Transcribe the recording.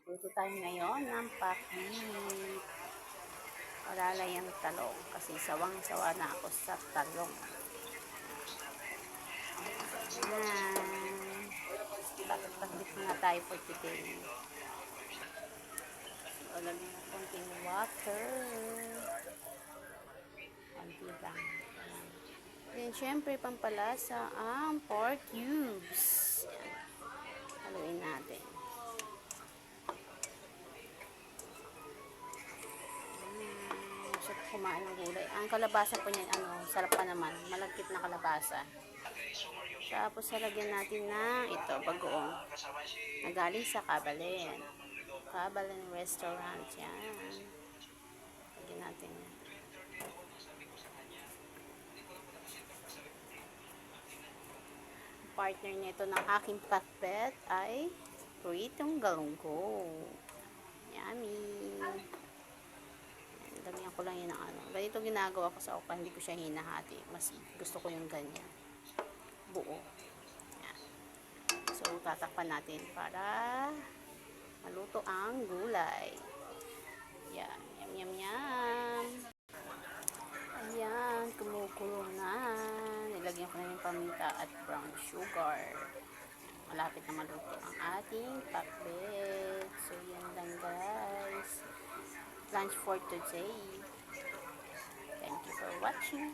Luto tayo ngayon ng pakbit. Malalay ang talong kasi sawang-sawa na ako sa talong. Ayan. Pakbit muna tayo for today. So, lagyan ng konting water. Konti lang. Ayan. Then, syempre, pampalasa ang pork cubes. Ayan. Haluin natin. Sarap kumain ng gulay. Ang kalabasa po niyan, sarap pa naman. Malagkit na kalabasa. Tapos, halagyan natin ng ito, bagoong. Nagaling sa Kabalen. Kabalen Restaurant. Yan. Lagyan natin yan. Partner nito ng aking pakbet ay pritong galunggong. Yummy! Lagyan ko lang yun ng Ganito ginagawa ko sa okra, hindi ko siya hinahati. Mas gusto ko yung ganyan. Buo. Yan. So, tatakpan natin para maluto ang gulay. Yan. Yum, yum, yum. Ayan. Kumukulo na. Nilagyan ko na yung paminta at brown sugar. Malapit na maluto ang ating pakbet. So, yan lang guys. Lunch for today. Thank you for watching.